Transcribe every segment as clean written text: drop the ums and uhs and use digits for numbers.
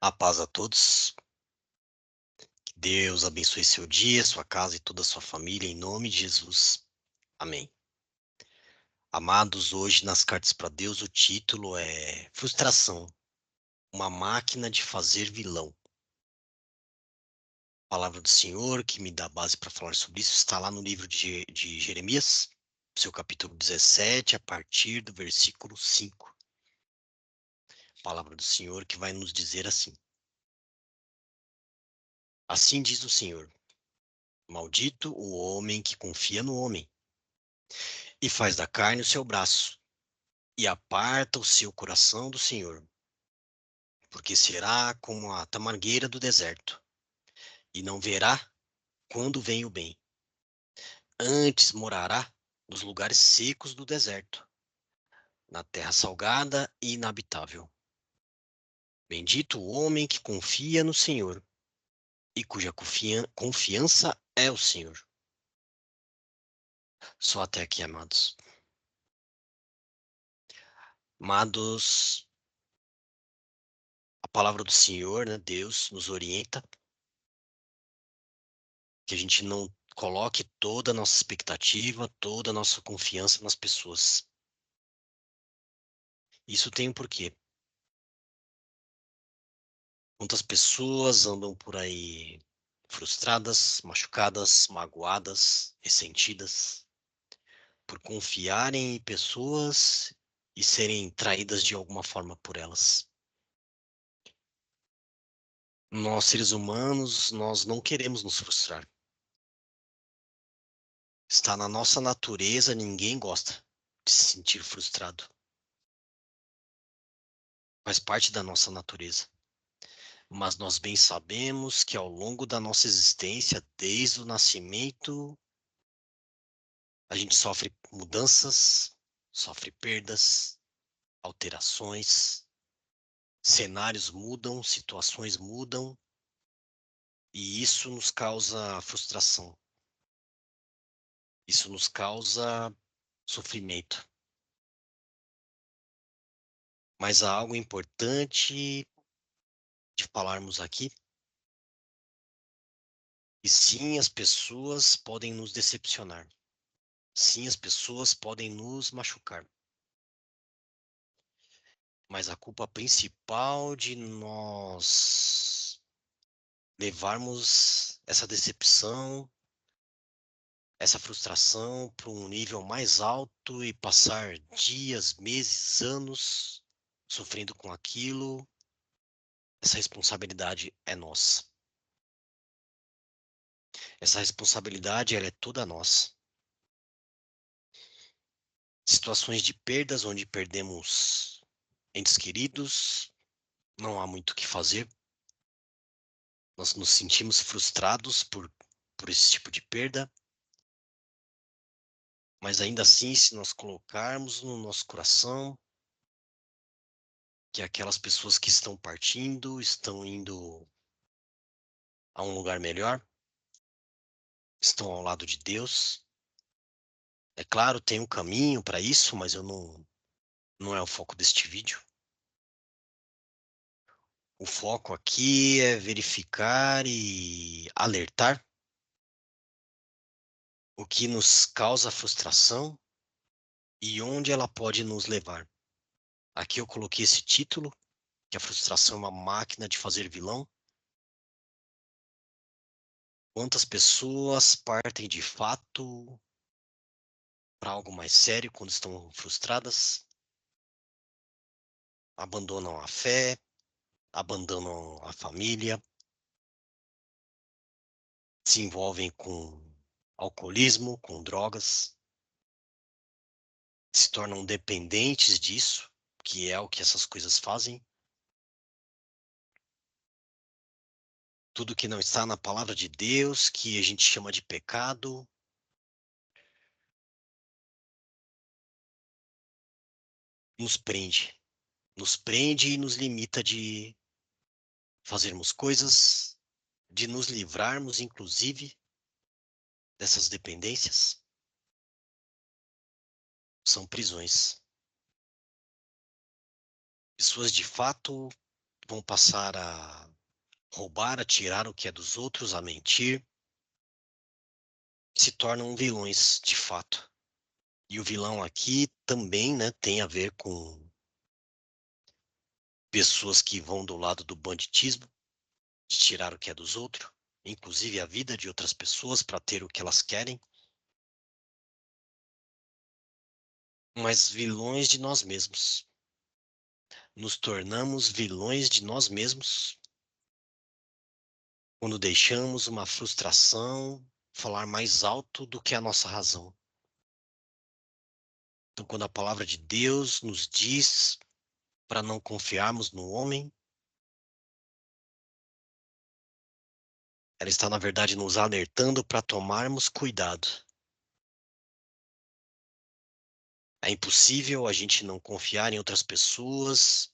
A paz a todos. Que Deus abençoe seu dia, sua casa e toda a sua família, em nome de Jesus. Amém. Amados, hoje nas cartas para Deus o título é Frustração, uma máquina de fazer vilão. A palavra do Senhor que me dá base para falar sobre isso está lá no livro de Jeremias, seu capítulo 17, a partir do versículo 5. A palavra do Senhor que vai nos dizer assim: Assim diz o Senhor, maldito o homem que confia no homem e faz da carne o seu braço, e aparta o seu coração do Senhor, porque será como a tamargueira do deserto, e não verá quando vem o bem. Antes morará nos lugares secos do deserto, na terra salgada e inabitável. Bendito o homem que confia no Senhor, e cuja confiança é o Senhor. Só até aqui, amados. Amados, a palavra do Senhor, né, Deus, nos orienta que a gente não coloque toda a nossa expectativa, toda a nossa confiança nas pessoas. Isso tem um porquê. Quantas pessoas andam por aí frustradas, machucadas, magoadas, ressentidas, por confiarem em pessoas e serem traídas de alguma forma por elas. Nós, seres humanos, nós não queremos nos frustrar. Está na nossa natureza, ninguém gosta de se sentir frustrado. Faz parte da nossa natureza. Mas nós bem sabemos que ao longo da nossa existência, desde o nascimento, a gente sofre mudanças, sofre perdas, alterações, cenários mudam, situações mudam, e isso nos causa frustração. Isso nos causa sofrimento. Mas há algo importante de falarmos aqui. E sim, as pessoas podem nos decepcionar. Sim, as pessoas podem nos machucar. Mas a culpa principal de nós levarmos essa decepção, essa frustração para um nível mais alto e passar dias, meses, anos sofrendo com aquilo, essa responsabilidade é nossa. Essa responsabilidade, ela é toda nossa. Situações de perdas onde perdemos entes queridos, não há muito o que fazer. Nós nos sentimos frustrados por esse tipo de perda. Mas ainda assim, se nós colocarmos no nosso coração que aquelas pessoas que estão partindo, estão indo a um lugar melhor, estão ao lado de Deus. É claro, tem um caminho para isso, mas não é o foco deste vídeo. O foco aqui é verificar e alertar o que nos causa frustração e onde ela pode nos levar. Aqui eu coloquei esse título, que a frustração é uma máquina de fazer vilão. Quantas pessoas partem de fato para algo mais sério quando estão frustradas, abandonam a fé, abandonam a família, se envolvem com alcoolismo, com drogas, se tornam dependentes disso, que é o que essas coisas fazem. Tudo que não está na palavra de Deus, que a gente chama de pecado, nos prende e nos limita de fazermos coisas, de nos livrarmos, inclusive, dessas dependências. São prisões. Pessoas de fato vão passar a roubar, a tirar o que é dos outros, a mentir, se tornam vilões de fato. E o vilão aqui também, né, tem a ver com pessoas que vão do lado do banditismo, de tirar o que é dos outros, inclusive a vida de outras pessoas para ter o que elas querem, mas vilões de nós mesmos. Nos tornamos vilões de nós mesmos quando deixamos uma frustração falar mais alto do que a nossa razão. Então, quando a palavra de Deus nos diz para não confiarmos no homem, ela está, na verdade, nos alertando para tomarmos cuidado. É impossível a gente não confiar em outras pessoas,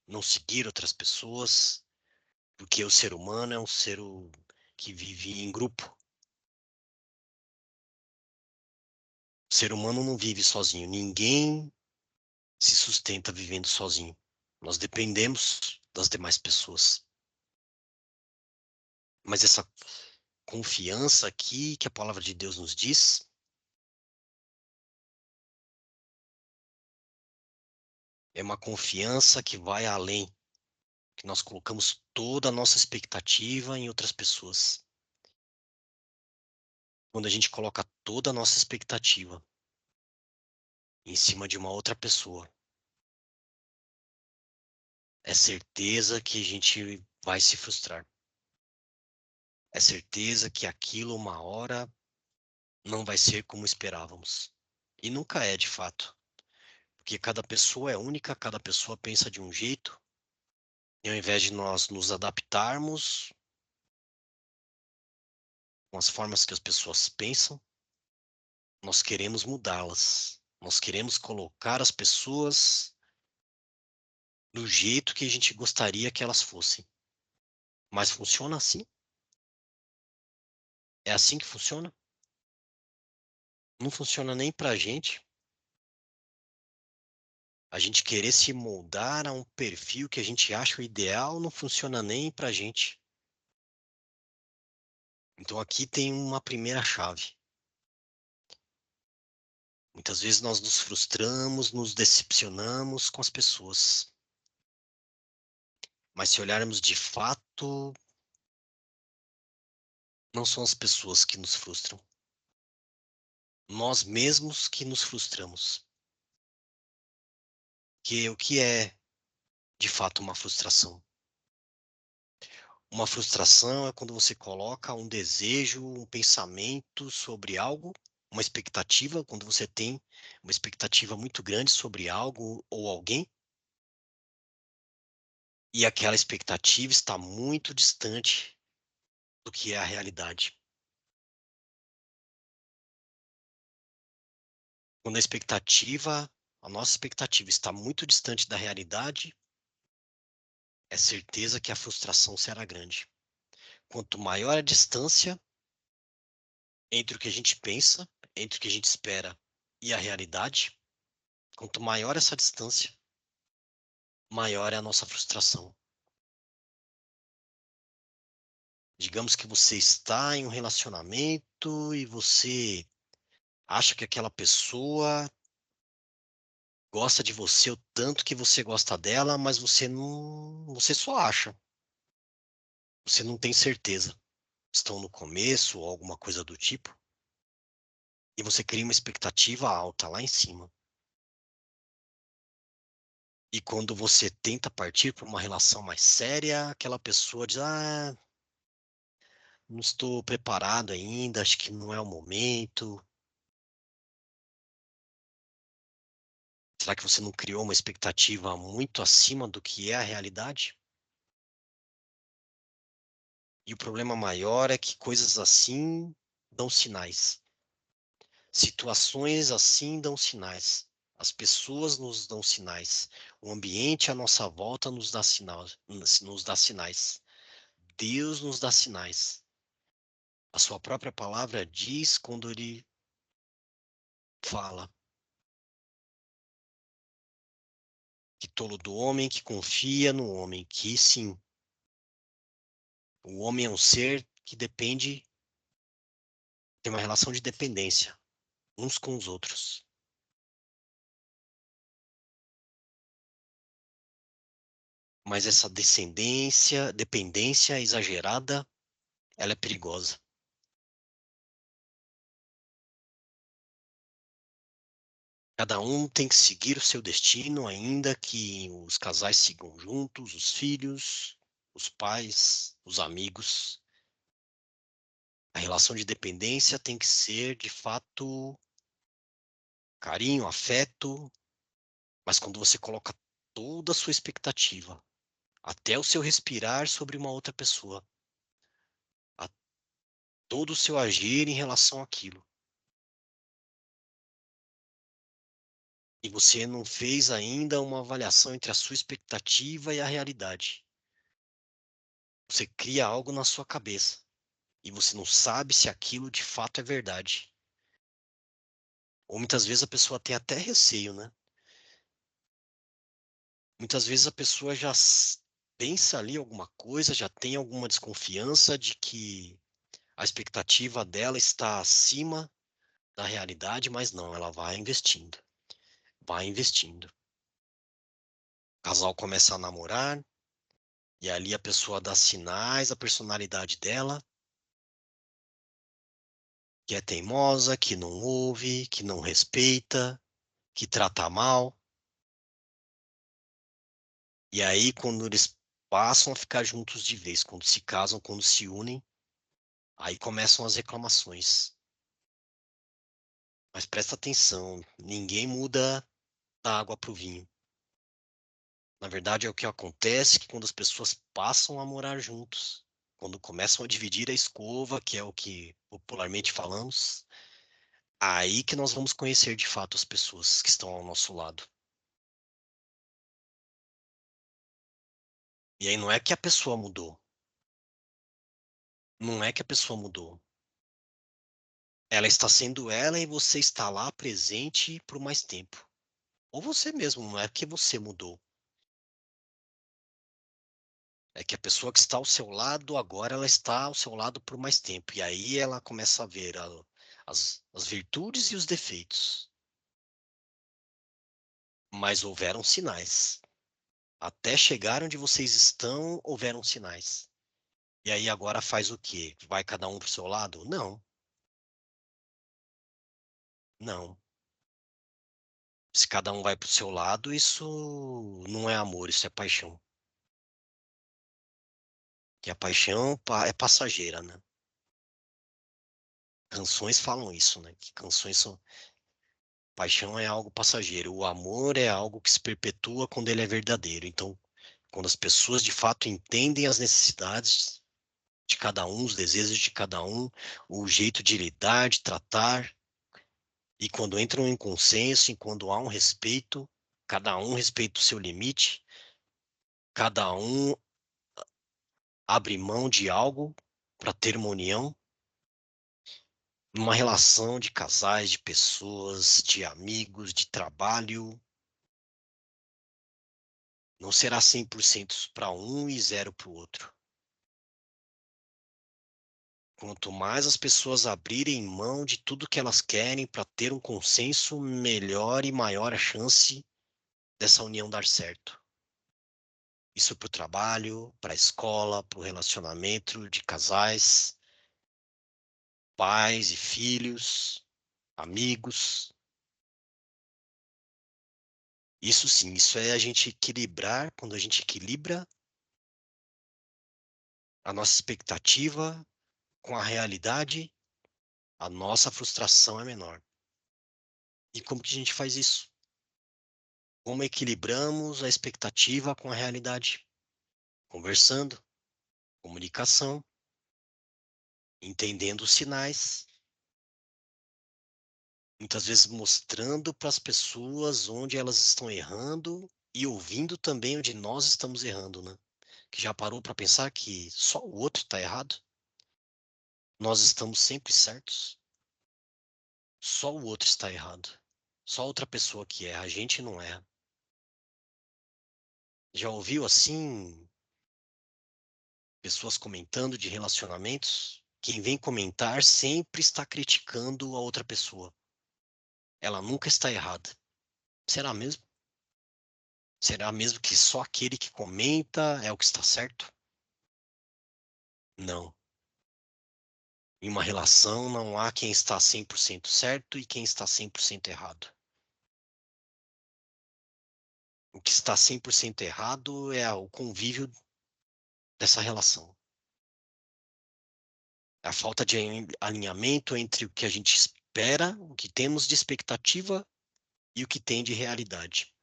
não seguir outras pessoas, porque o ser humano é um que vive em grupo. O ser humano não vive sozinho. Ninguém se sustenta vivendo sozinho. Nós dependemos das demais pessoas. Mas essa confiança aqui que a palavra de Deus nos diz é uma confiança que vai além, que nós colocamos toda a nossa expectativa em outras pessoas. Quando a gente coloca toda a nossa expectativa em cima de uma outra pessoa, é certeza que a gente vai se frustrar. É certeza que aquilo uma hora não vai ser como esperávamos. E nunca é de fato. Porque cada pessoa é única, cada pessoa pensa de um jeito, e ao invés de nós nos adaptarmos com as formas que as pessoas pensam, nós queremos mudá-las. Nós queremos colocar as pessoas do jeito que a gente gostaria que elas fossem. Mas funciona assim? É assim que funciona? Não funciona nem pra gente. A gente querer se moldar a um perfil que a gente acha o ideal não funciona nem pra gente. Então aqui tem uma primeira chave. Muitas vezes nós nos frustramos, nos decepcionamos com as pessoas. Mas se olharmos de fato, não são as pessoas que nos frustram. Nós mesmos que nos frustramos. Que o que é, de fato, uma frustração? Uma frustração é quando você coloca um desejo, um pensamento sobre algo, uma expectativa, quando você tem uma expectativa muito grande sobre algo ou alguém, e aquela expectativa está muito distante do que é a realidade. Quando a nossa expectativa está muito distante da realidade, é certeza que a frustração será grande. Quanto maior a distância entre o que a gente pensa, entre o que a gente espera e a realidade, quanto maior essa distância, maior é a nossa frustração. Digamos que você está em um relacionamento e você acha que aquela pessoa gosta de você o tanto que você gosta dela, mas você só acha. Você não tem certeza. Estão no começo ou alguma coisa do tipo, e você cria uma expectativa alta lá em cima. E quando você tenta partir para uma relação mais séria, aquela pessoa diz: "Ah, não estou preparado ainda, acho que não é o momento". Será que você não criou uma expectativa muito acima do que é a realidade? E o problema maior é que coisas assim dão sinais. Situações assim dão sinais. As pessoas nos dão sinais. O ambiente à nossa volta nos dá sinais. Deus nos dá sinais. A sua própria palavra diz quando ele fala: Que tolo do homem que confia no homem, que sim, o homem é um ser que depende, tem uma relação de dependência uns com os outros. Mas essa dependência exagerada, ela é perigosa. Cada um tem que seguir o seu destino, ainda que os casais sigam juntos, os filhos, os pais, os amigos. A relação de dependência tem que ser, de fato, carinho, afeto, mas quando você coloca toda a sua expectativa, até o seu respirar sobre uma outra pessoa, a todo o seu agir em relação àquilo, e você não fez ainda uma avaliação entre a sua expectativa e a realidade. Você cria algo na sua cabeça e você não sabe se aquilo de fato é verdade. Ou muitas vezes a pessoa tem até receio, né? Muitas vezes a pessoa já pensa ali alguma coisa, já tem alguma desconfiança de que a expectativa dela está acima da realidade, mas não, ela vai investindo, vai investindo. O casal começa a namorar, e ali a pessoa dá sinais, a personalidade dela, que é teimosa, que não ouve, que não respeita, que trata mal. E aí, quando eles passam a ficar juntos de vez, quando se casam, quando se unem, aí começam as reclamações. Mas presta atenção, ninguém muda da água para o vinho. Na verdade, é o que acontece que quando as pessoas passam a morar juntos, quando começam a dividir a escova, que é o que popularmente falamos, aí que nós vamos conhecer de fato as pessoas que estão ao nosso lado. E aí não é que a pessoa mudou. Não é que a pessoa mudou. Ela está sendo ela e você está lá presente por mais tempo. Ou você mesmo, não é que você mudou. É que a pessoa que está ao seu lado agora, ela está ao seu lado por mais tempo. E aí ela começa a ver as virtudes e os defeitos. Mas houveram sinais. Até chegar onde vocês estão, houveram sinais. E aí agora faz o quê? Vai cada um para o seu lado? Não, não. Se cada um vai para o seu lado, isso não é amor, isso é paixão. Que a paixão é passageira, né? Canções falam isso, né? Que canções são. Paixão é algo passageiro. O amor é algo que se perpetua quando ele é verdadeiro. Então, quando as pessoas de fato entendem as necessidades de cada um, os desejos de cada um, o jeito de lidar, de tratar, e quando entram em consenso, e quando há um respeito, cada um respeita o seu limite, cada um abre mão de algo para ter uma união, numa relação de casais, de pessoas, de amigos, de trabalho, não será 100% para um e zero para o outro. Quanto mais as pessoas abrirem mão de tudo que elas querem para ter um consenso, melhor e maior a chance dessa união dar certo. Isso para o trabalho, para a escola, para o relacionamento de casais, pais e filhos, amigos. Isso sim, isso é a gente equilibrar, quando a gente equilibra a nossa expectativa com a realidade, a nossa frustração é menor. E como que a gente faz isso? Como equilibramos a expectativa com a realidade? Conversando, comunicação, entendendo os sinais, muitas vezes mostrando para as pessoas onde elas estão errando e ouvindo também onde nós estamos errando, né? Que já parou para pensar que só o outro está errado? Nós estamos sempre certos? Só o outro está errado. Só outra pessoa que erra, a gente não erra. Já ouviu assim pessoas comentando de relacionamentos? Quem vem comentar sempre está criticando a outra pessoa. Ela nunca está errada. Será mesmo? Será mesmo que só aquele que comenta é o que está certo? Não. Em uma relação não há quem está 100% certo e quem está 100% errado. O que está 100% errado é o convívio dessa relação. A falta de alinhamento entre o que a gente espera, o que temos de expectativa e o que tem de realidade.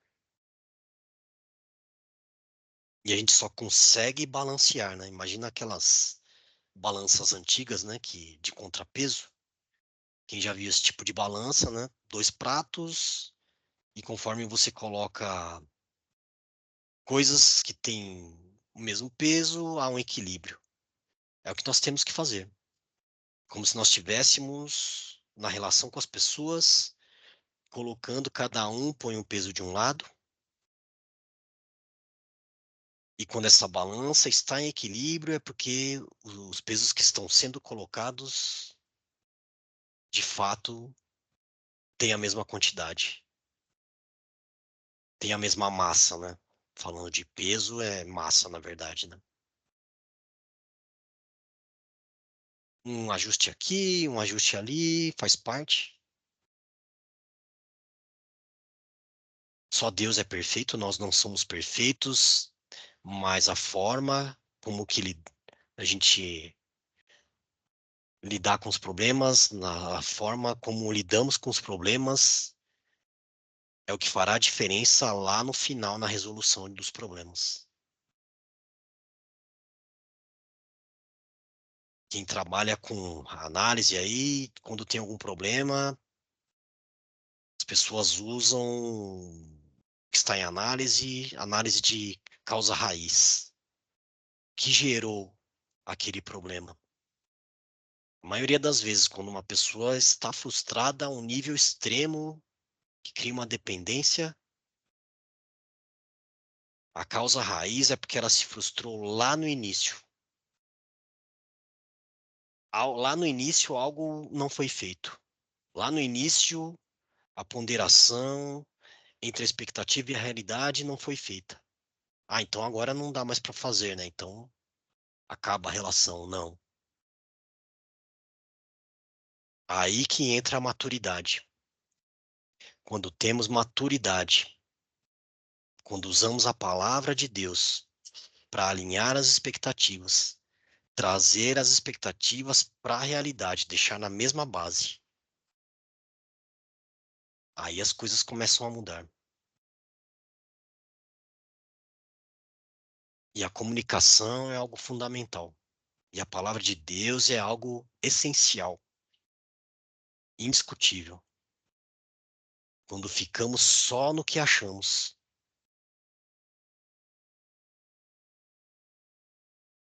E a gente só consegue balancear, né? Imagina aquelas balanças antigas, né? De contrapeso. Quem já viu esse tipo de balança, né? Dois pratos e conforme você coloca coisas que têm o mesmo peso, há um equilíbrio. É o que nós temos que fazer. Como se nós estivéssemos na relação com as pessoas, colocando cada um põe um peso de um lado. E quando essa balança está em equilíbrio, é porque os pesos que estão sendo colocados, de fato, têm a mesma quantidade, têm a mesma massa, né? Falando de peso, é massa, na verdade, né? Um ajuste aqui, um ajuste ali, faz parte. Só Deus é perfeito, nós não somos perfeitos, mas a forma como que a gente lidar com os problemas, na forma como lidamos com os problemas, é o que fará a diferença lá no final, na resolução dos problemas. Quem trabalha com análise aí, quando tem algum problema, as pessoas usam o que está em análise, análise de causa raiz, que gerou aquele problema. A maioria das vezes, quando uma pessoa está frustrada a um nível extremo, que cria uma dependência, a causa raiz é porque ela se frustrou lá no início. Lá no início, algo não foi feito. Lá no início, a ponderação entre a expectativa e a realidade não foi feita. Ah, então agora não dá mais para fazer, né? Então acaba a relação. Não. Aí que entra a maturidade. Quando temos maturidade, quando usamos a palavra de Deus para alinhar as expectativas, trazer as expectativas para a realidade, deixar na mesma base. Aí as coisas começam a mudar. E a comunicação é algo fundamental. E a palavra de Deus é algo essencial, indiscutível. Quando ficamos só no que achamos,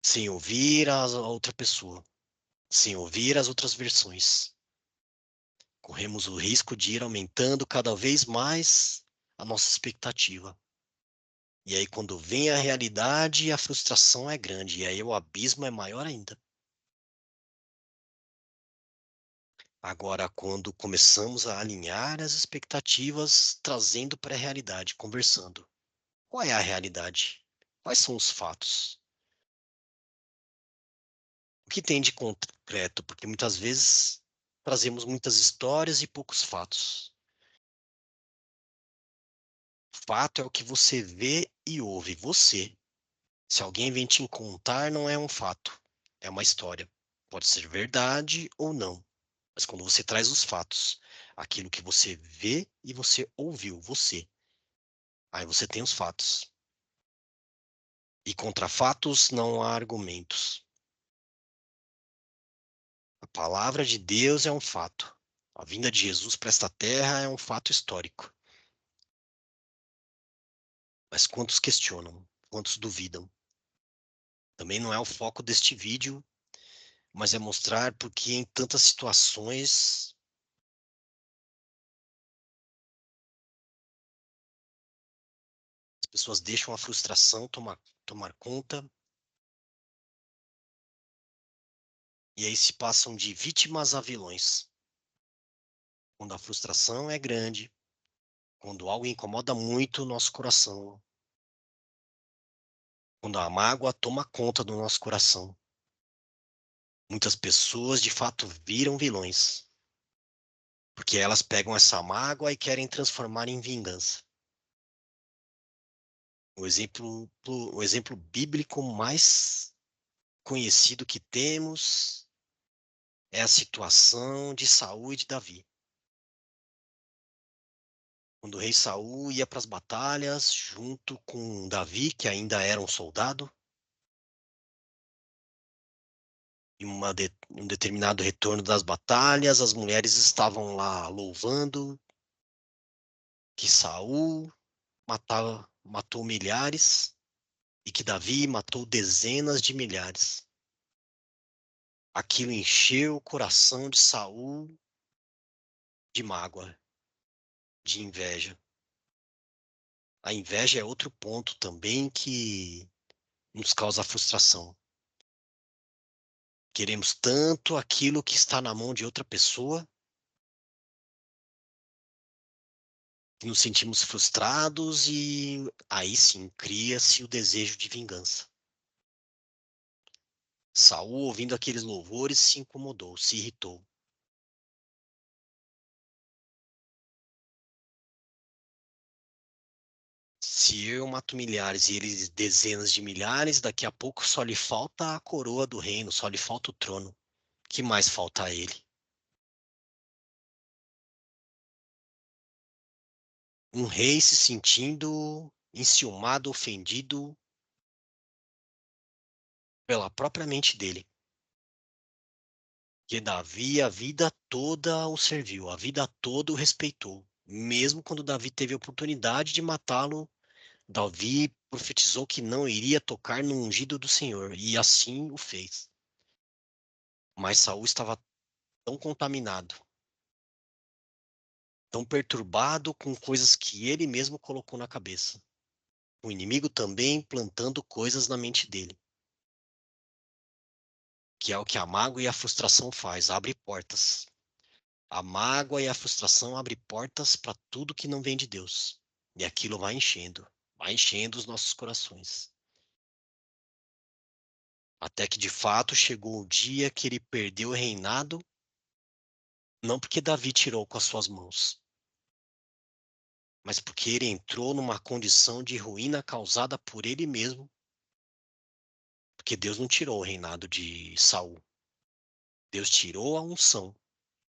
sem ouvir a outra pessoa, sem ouvir as outras versões, corremos o risco de ir aumentando cada vez mais a nossa expectativa. E aí, quando vem a realidade, a frustração é grande, e aí o abismo é maior ainda. Agora, quando começamos a alinhar as expectativas, trazendo para a realidade, conversando. Qual é a realidade? Quais são os fatos? O que tem de concreto? Porque muitas vezes trazemos muitas histórias e poucos fatos. Fato é o que você vê e ouve, você. Se alguém vem te contar, não é um fato, é uma história. Pode ser verdade ou não, mas quando você traz os fatos, aquilo que você vê e você ouviu, você, aí você tem os fatos. E contra fatos não há argumentos. A palavra de Deus é um fato. A vinda de Jesus para esta terra é um fato histórico. Mas quantos questionam? Quantos duvidam? Também não é o foco deste vídeo, mas é mostrar porque em tantas situações pessoas deixam a frustração tomar conta, e aí se passam de vítimas a vilões. Quando a frustração é grande, quando algo incomoda muito o nosso coração, quando a mágoa toma conta do nosso coração, muitas pessoas de fato viram vilões, porque elas pegam essa mágoa e querem transformar em vingança. O exemplo bíblico mais conhecido que temos é a situação de Saul e de Davi. Quando o rei Saul ia para as batalhas, junto com Davi, que ainda era um soldado, em um determinado retorno das batalhas, as mulheres estavam lá louvando que Saul matou milhares e que Davi matou dezenas de milhares. Aquilo encheu o coração de Saul de mágoa, de inveja. A inveja é outro ponto também que nos causa frustração. Queremos tanto aquilo que está na mão de outra pessoa, que nos sentimos frustrados e aí sim cria-se o desejo de vingança. Saul, ouvindo aqueles louvores, se incomodou, se irritou. Se eu mato milhares e eles dezenas de milhares, daqui a pouco só lhe falta a coroa do reino, só lhe falta o trono. Que mais falta a ele? Um rei se sentindo enciumado, ofendido pela própria mente dele. Que Davi a vida toda o serviu, a vida toda o respeitou. Mesmo quando Davi teve a oportunidade de matá-lo, Davi profetizou que não iria tocar no ungido do Senhor, e assim o fez. Mas Saul estava tão contaminado, tão perturbado com coisas que ele mesmo colocou na cabeça. O inimigo também plantando coisas na mente dele, que é o que a mágoa e a frustração faz, abre portas. A mágoa e a frustração abrem portas para tudo que não vem de Deus. E aquilo vai enchendo os nossos corações. Até que de fato chegou o dia que ele perdeu o reinado, não porque Davi tirou com as suas mãos, mas porque ele entrou numa condição de ruína causada por ele mesmo, porque Deus não tirou o reinado de Saul. Deus tirou a unção,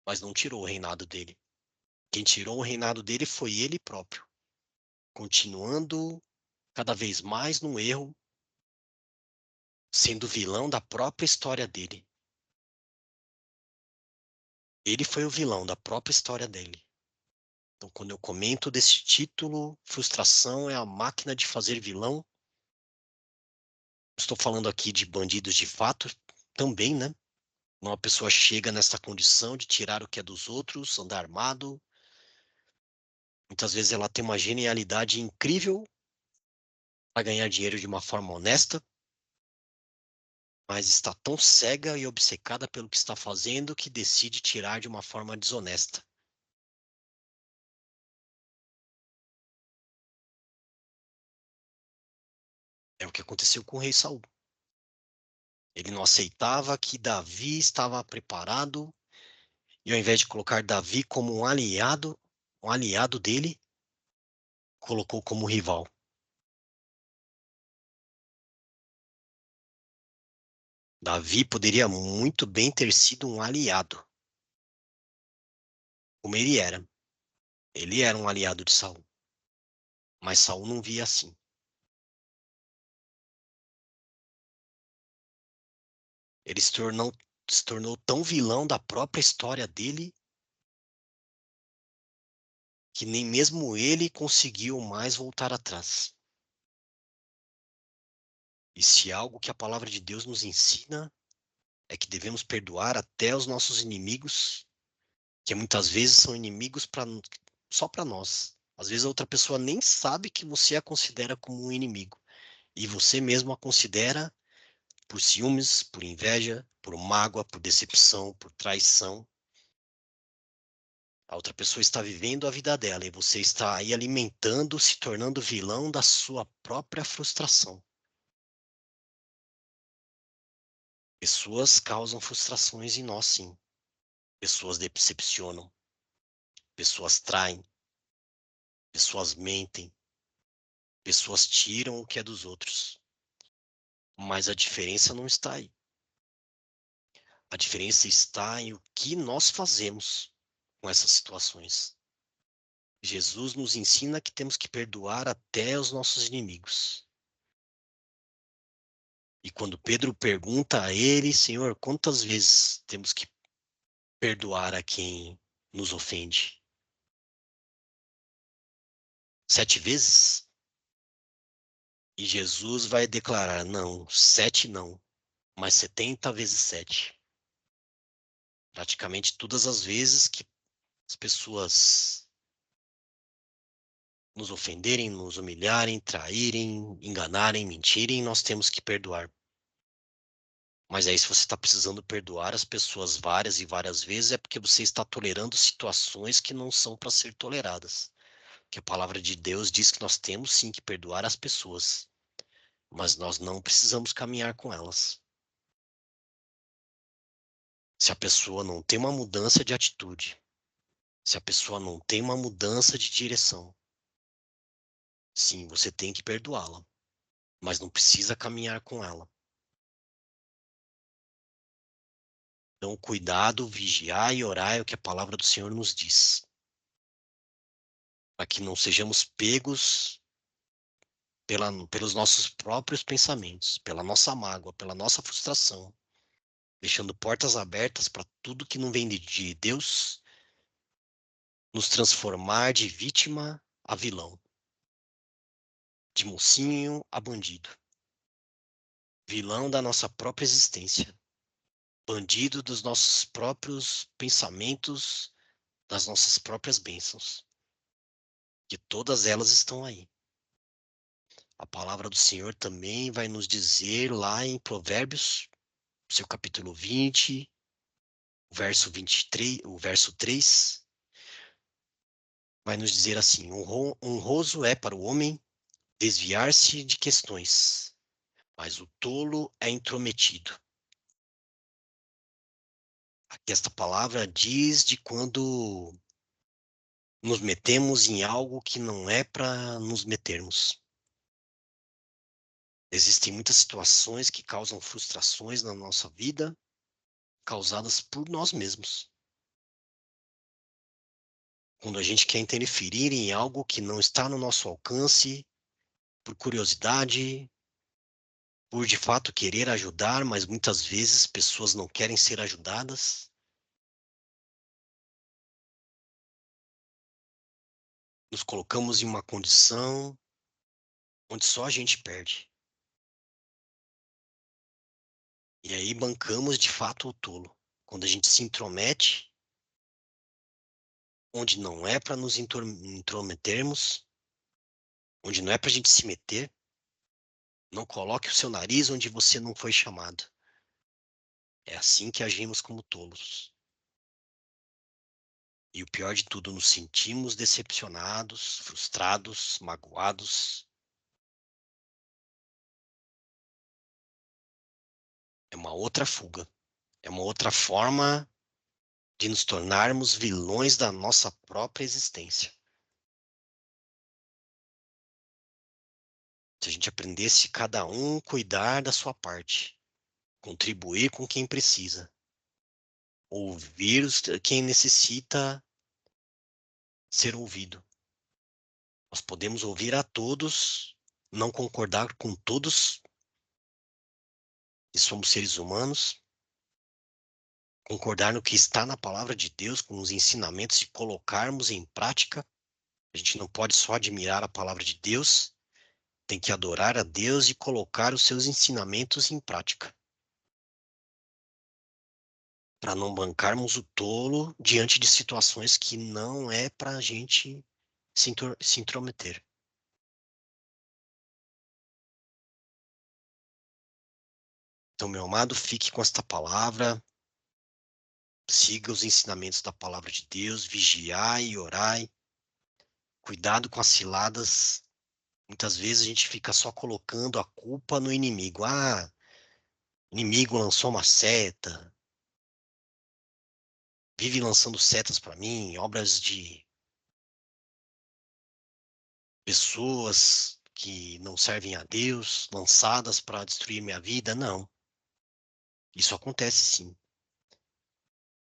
mas não tirou o reinado dele. Quem tirou o reinado dele foi ele próprio, continuando cada vez mais no erro, sendo vilão da própria história dele. Ele foi o vilão da própria história dele. Então, quando eu comento desse título, frustração é a máquina de fazer vilão. Estou falando aqui de bandidos de fato também, né? Uma pessoa chega nessa condição de tirar o que é dos outros, andar armado. Muitas vezes ela tem uma genialidade incrível para ganhar dinheiro de uma forma honesta, mas está tão cega e obcecada pelo que está fazendo que decide tirar de uma forma desonesta. É o que aconteceu com o rei Saul. Ele não aceitava que Davi estava preparado, e ao invés de colocar Davi como um aliado dele, colocou como rival. Davi poderia muito bem ter sido um aliado, como ele era. Ele era um aliado de Saul, mas Saul não via assim. Ele se tornou tão vilão da própria história dele que nem mesmo ele conseguiu mais voltar atrás. E se algo que a palavra de Deus nos ensina é que devemos perdoar até os nossos inimigos, que muitas vezes são inimigos só para nós. Às vezes a outra pessoa nem sabe que você a considera como um inimigo. E você mesmo a considera por ciúmes, por inveja, por mágoa, por decepção, por traição. A outra pessoa está vivendo a vida dela e você está aí alimentando, se tornando vilão da sua própria frustração. Pessoas causam frustrações em nós, sim. Pessoas decepcionam, pessoas traem, pessoas mentem, pessoas tiram o que é dos outros. Mas a diferença não está aí. A diferença está em o que nós fazemos com essas situações. Jesus nos ensina que temos que perdoar até os nossos inimigos. E quando Pedro pergunta a ele, Senhor, quantas vezes temos que perdoar a quem nos ofende? 7 vezes? E Jesus vai declarar, não, 7 não, mas 70 vezes 7. Praticamente todas as vezes que as pessoas nos ofenderem, nos humilharem, traírem, enganarem, mentirem, nós temos que perdoar. Mas aí, se você está precisando perdoar as pessoas várias e várias vezes, é porque você está tolerando situações que não são para ser toleradas. Que a palavra de Deus diz que nós temos sim que perdoar as pessoas, mas nós não precisamos caminhar com elas. Se a pessoa não tem uma mudança de atitude, se a pessoa não tem uma mudança de direção, sim, você tem que perdoá-la, mas não precisa caminhar com ela. Então, cuidado, vigiar e orar é o que a palavra do Senhor nos diz. Para que não sejamos pegos pelos nossos próprios pensamentos, pela nossa mágoa, pela nossa frustração, deixando portas abertas para tudo que não vem de Deus nos transformar de vítima a vilão, de mocinho a bandido, vilão da nossa própria existência, bandido dos nossos próprios pensamentos, das nossas próprias bênçãos, que todas elas estão aí. A palavra do Senhor também vai nos dizer lá em Provérbios, seu capítulo 20, o verso 23, o verso 3, vai nos dizer assim: honroso é para o homem desviar-se de questões, mas o tolo é intrometido. Aqui esta palavra diz de quando nos metemos em algo que não é para nos metermos. Existem muitas situações que causam frustrações na nossa vida, causadas por nós mesmos. Quando a gente quer interferir em algo que não está no nosso alcance, por curiosidade, por de fato querer ajudar, mas muitas vezes pessoas não querem ser ajudadas. Nos colocamos em uma condição onde só a gente perde. E aí bancamos de fato o tolo. Quando a gente se intromete, onde não é para nos intrometermos, onde não é para a gente se meter, não coloque o seu nariz onde você não foi chamado. É assim que agimos como tolos. E o pior de tudo, nos sentimos decepcionados, frustrados, magoados. É uma outra fuga. É uma outra forma de nos tornarmos vilões da nossa própria existência. Se a gente aprendesse cada um cuidar da sua parte, contribuir com quem precisa, ouvir quem necessita ser ouvido. Nós podemos ouvir a todos, não concordar com todos, e somos seres humanos, concordar no que está na palavra de Deus, com os ensinamentos e colocarmos em prática. A gente não pode só admirar a palavra de Deus, tem que adorar a Deus e colocar os seus ensinamentos em prática. Para não bancarmos o tolo diante de situações que não é para a gente se intrometer. Então, meu amado, fique com esta palavra, siga os ensinamentos da palavra de Deus, vigiai e orai, cuidado com as ciladas. Muitas vezes a gente fica só colocando a culpa no inimigo. Ah, o inimigo lançou uma seta, vive lançando setas para mim, obras de pessoas que não servem a Deus, lançadas para destruir minha vida. Não, isso acontece sim.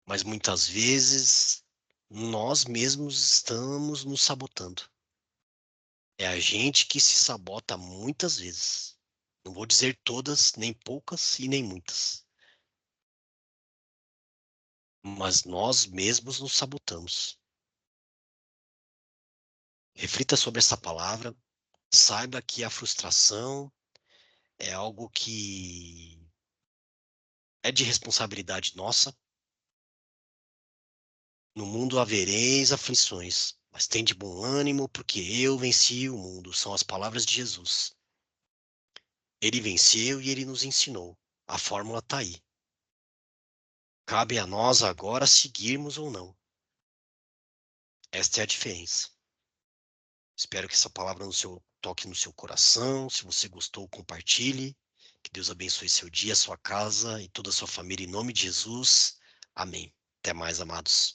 Mas muitas vezes nós mesmos estamos nos sabotando. É a gente que se sabota muitas vezes. Não vou dizer todas, nem poucas e nem muitas. Mas nós mesmos nos sabotamos. Reflita sobre essa palavra. Saiba que a frustração é algo que é de responsabilidade nossa. No mundo havereis aflições, mas tende bom ânimo, porque eu venci o mundo. São as palavras de Jesus. Ele venceu e ele nos ensinou. A fórmula está aí. Cabe a nós agora seguirmos ou não. Esta é a diferença. Espero que essa palavra toque no seu coração. Se você gostou, compartilhe. Que Deus abençoe seu dia, sua casa e toda a sua família em nome de Jesus. Amém. Até mais, amados.